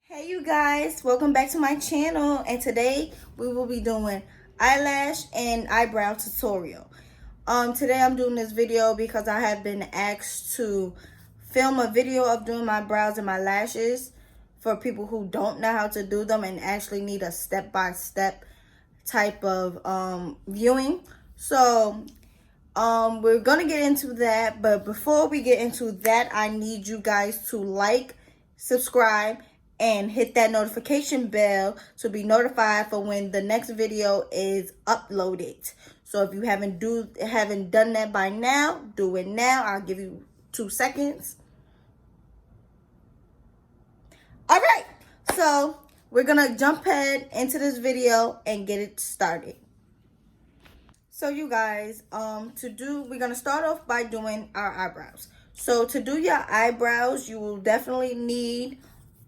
Hey you guys, welcome back to my channel, and today we will be doing eyelash and eyebrow tutorial. Today I'm doing this video because I have been asked to film a video of doing my brows and my lashes for people who don't know how to do them and actually need a step-by-step type of viewing. So we're gonna get into that, but before we get into that, I need you guys to like, subscribe, and hit that notification bell to be notified for when the next video is uploaded. So if you haven't done that by now, do it now. I'll give you 2 seconds. All right, so we're gonna jump ahead into this video and get it started. So you guys, we're gonna start off by doing our eyebrows. So to do your eyebrows, you will definitely need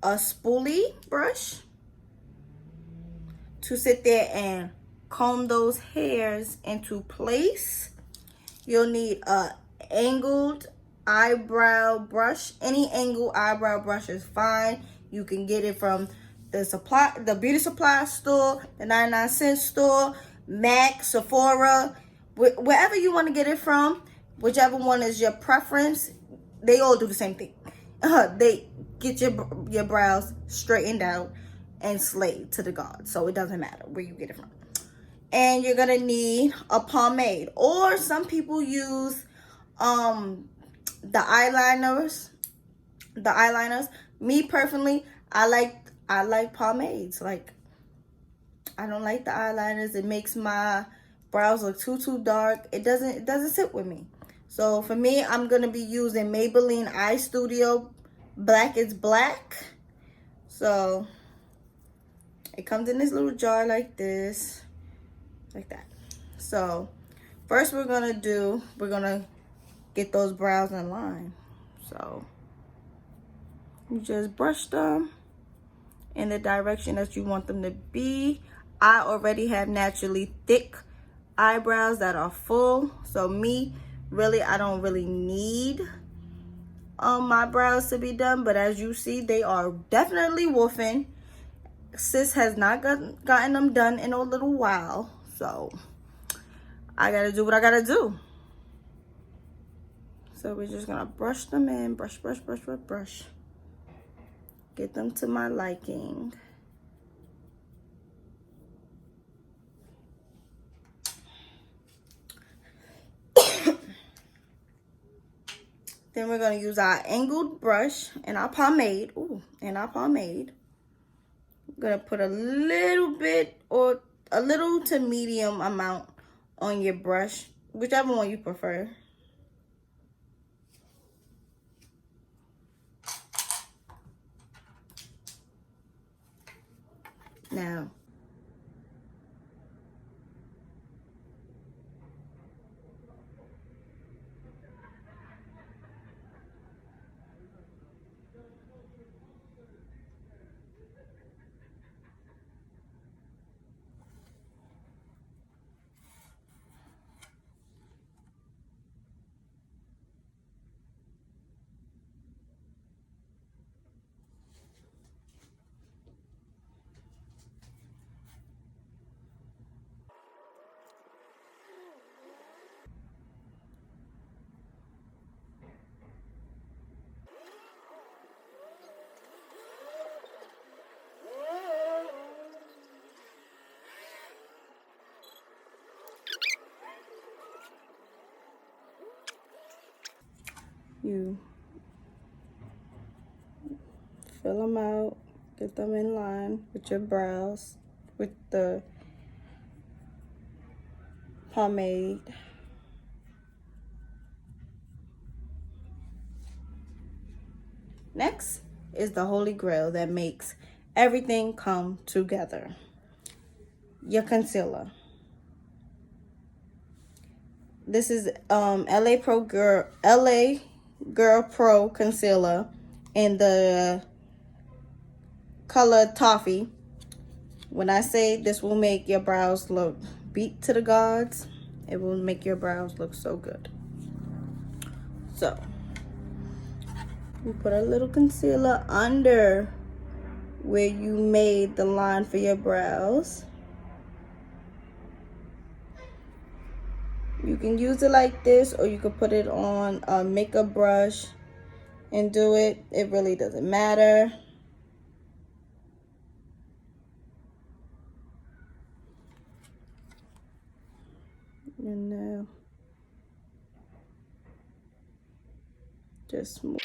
a spoolie brush to sit there and comb those hairs into place. You'll need a angled eyebrow brush. Any angled eyebrow brush is fine. You can get it from the beauty supply store, the 99-cent store, MAC, Sephora, wherever you want to get it from, whichever one is your preference. They all do the same thing. They get your brows straightened out and slayed to the gods, so it doesn't matter where you get it from. And you're gonna need a pomade, or some people use the eyeliners. Me personally, I like pomades. Like, I don't like the eyeliners. It makes my brows look too dark. It doesn't sit with me. So for me, I'm gonna be using Maybelline Eye Studio Black is Black. So it comes in this little jar like this, like that. So first we're gonna get those brows in line. So you just brush them in the direction that you want them to be. I already have naturally thick eyebrows that are full, so I don't really need my brows to be done, but as you see, they are definitely woofing. Sis has not gotten them done in a little while, so I gotta do what I gotta do. So we're just gonna brush them in, brush. Get them to my liking. Then we're gonna use our angled brush and our pomade. I'm gonna put a little bit or a little to medium amount on your brush, whichever one you prefer. Now, you fill them out, get them in line with your brows, with the pomade. Next is the holy grail that makes everything come together. Your concealer. This is LA Girl Pro Concealer in the color Toffee. When I say this will make your brows look beat to the gods, it will make your brows look so good. So we put a little concealer under where you made the line for your brows. You can use it like this, or you can put it on a makeup brush and do it. It really doesn't matter. And now, just move.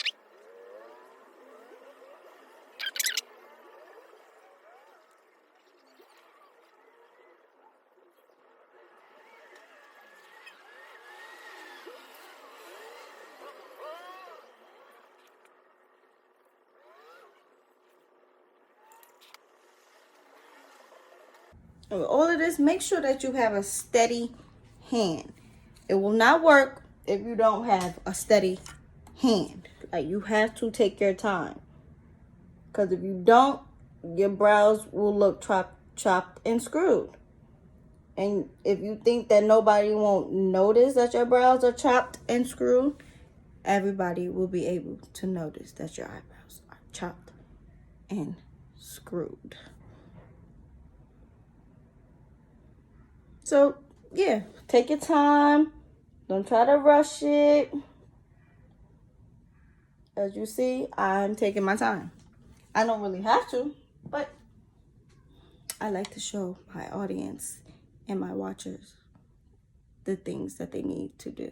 And with all of this, make sure that you have a steady hand. It will not work if you don't have a steady hand. Like, you have to take your time. Because if you don't, your brows will look chopped and screwed. And if you think that nobody won't notice that your brows are chopped and screwed, everybody will be able to notice that your eyebrows are chopped and screwed. So, yeah, take your time. Don't try to rush it. As you see, I'm taking my time. I don't really have to, but I like to show my audience and my watchers the things that they need to do.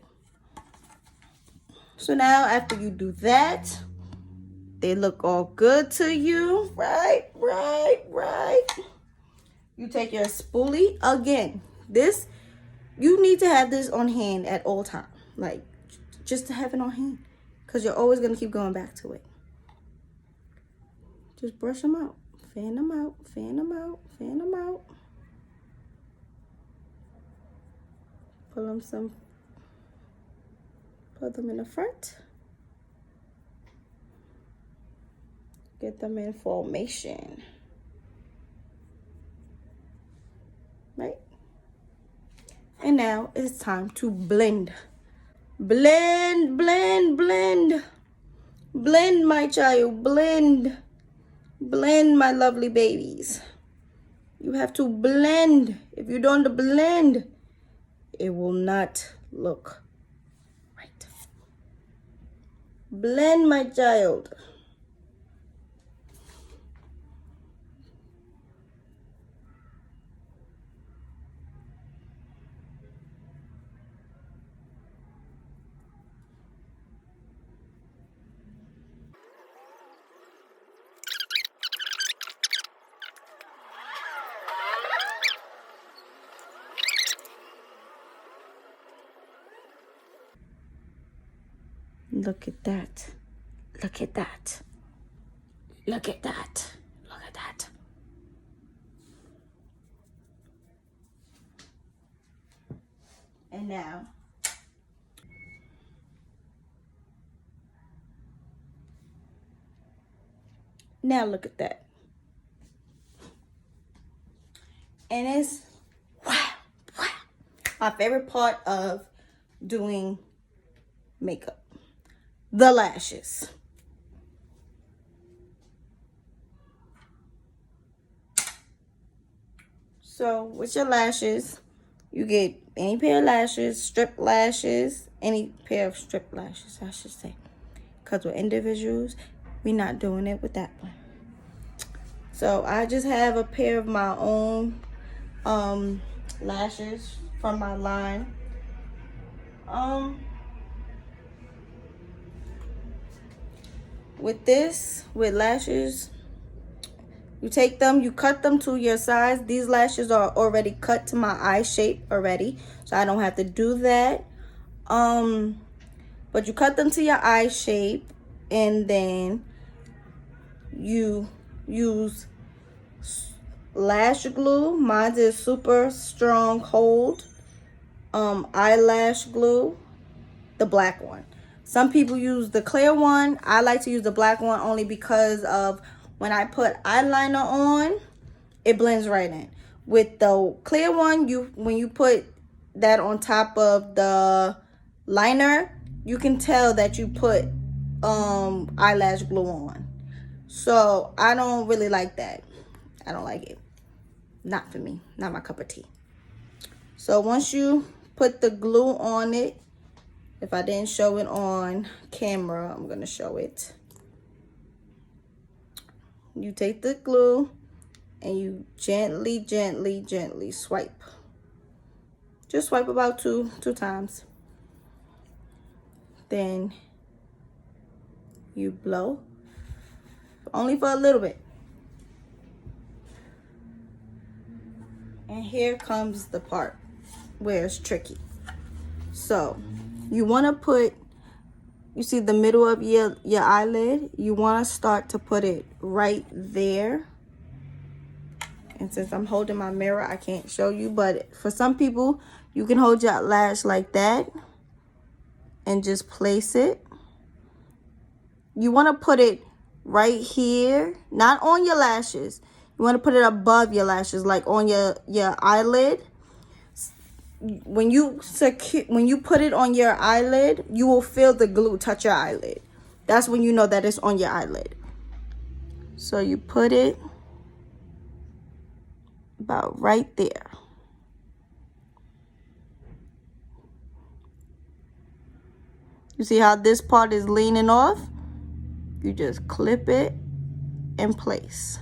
So now, after you do that, they look all good to you, right? You take your spoolie again. This, you need to have this on hand at all times. Like, just to have it on hand. Because you're always going to keep going back to it. Just brush them out. Fan them out. Fan them out. Fan them out. Put them in the front. Get them in formation. Right? And now it's time to blend. Blend, blend, blend. Blend, my child. Blend. Blend, my lovely babies. You have to blend. If you don't blend, it will not look right. Blend, my child. Look at that. Look at that. Look at that. Look at that. And now, look at that. And it's, wow. My favorite part of doing makeup. The lashes. So with your lashes, you get any pair of lashes, strip lashes, any pair of strip lashes, I should say. Because with individuals, we're not doing it with that one. So I just have a pair of my own lashes from my line. With lashes, you take them, you cut them to your size. These lashes are already cut to my eye shape already, so I don't have to do that. But you cut them to your eye shape, and then you use lash glue. Mine is super strong hold eyelash glue, the black one. Some people use the clear one. I like to use the black one only because of when I put eyeliner on, it blends right in. With the clear one, when you put that on top of the liner, you can tell that you put eyelash glue on. So I don't really like that. I don't like it. Not for me. Not my cup of tea. So once you put the glue on it, if I didn't show it on camera, I'm going to show it. You take the glue and you gently, gently, gently swipe. Just swipe about two times. Then you blow. Only for a little bit. And here comes the part where it's tricky. So you want to put, you see the middle of your eyelid, you want to start to put it right there. And since I'm holding my mirror, I can't show you, but for some people, you can hold your lash like that and just place it. You want to put it right here, not on your lashes. You want to put it above your lashes, like on your eyelid. When you put it on your eyelid, you will feel the glue touch your eyelid. That's when you know that it's on your eyelid. So you put it about right there. You see how this part is leaning off? You just clip it in place.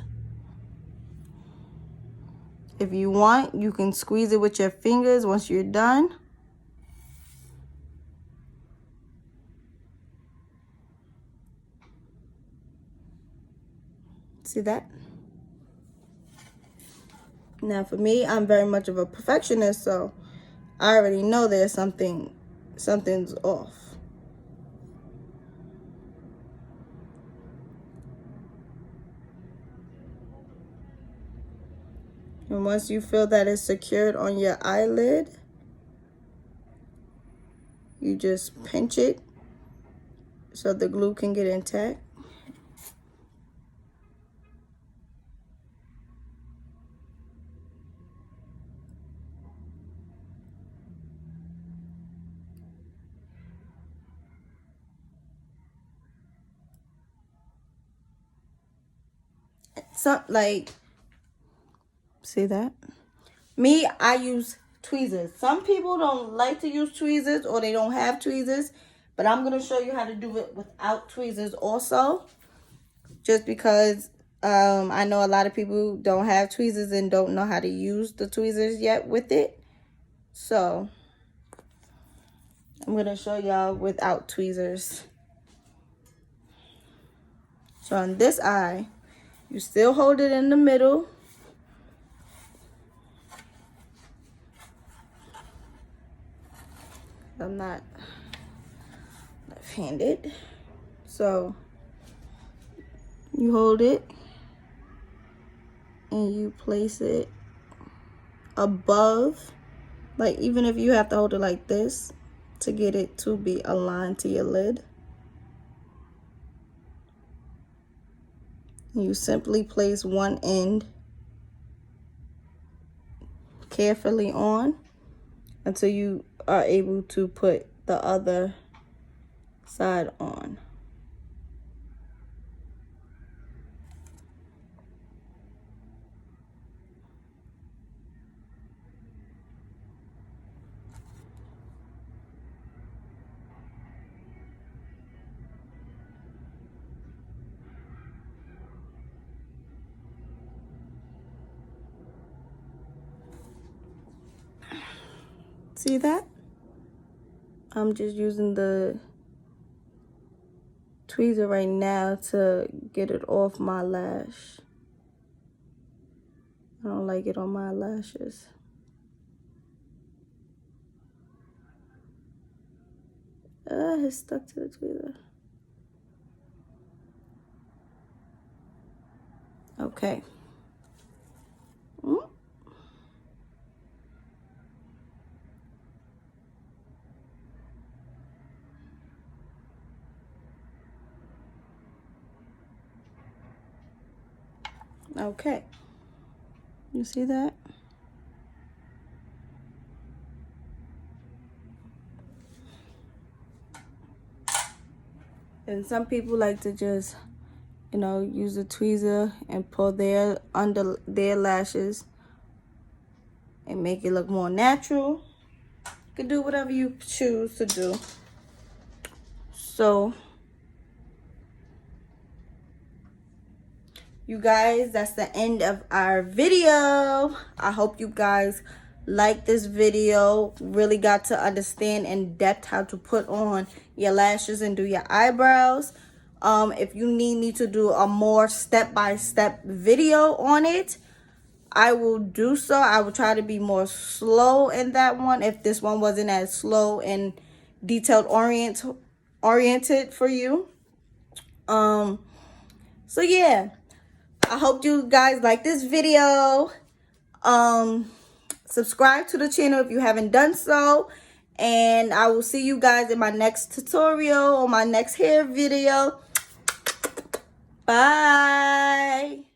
If you want, you can squeeze it with your fingers once you're done. See that? Now for me, I'm very much of a perfectionist, so I already know there's something's off. And once you feel that it's secured on your eyelid, you just pinch it so the glue can get intact. So, like, see that? Me, I use tweezers. Some people don't like to use tweezers or they don't have tweezers, but I'm going to show you how to do it without tweezers also. Just because I know a lot of people don't have tweezers and don't know how to use the tweezers yet with it. So I'm going to show y'all without tweezers. So on this eye, you still hold it in the middle. I'm not left-handed. So you hold it and you place it above. Like, even if you have to hold it like this to get it to be aligned to your lid. You simply place one end carefully on until you are able to put the other side on. See that? I'm just using the tweezer right now to get it off my lash. I don't like it on my lashes. It's stuck to the tweezer. Okay. Okay. You see that? And some people like to just you know, use a tweezer and pull their under their lashes and make it look more natural. You can do whatever you choose to do. So you guys, that's the end of our video. I hope you guys like this video, really got to understand in depth how to put on your lashes and do your eyebrows. If you need me to do a more step-by-step video on it, I will do so. I will try to be more slow in that one if this one wasn't as slow and detailed oriented for you. So yeah, I hope you guys like this video. Subscribe to the channel if you haven't done so, and I will see you guys in my next tutorial or my next hair video. Bye.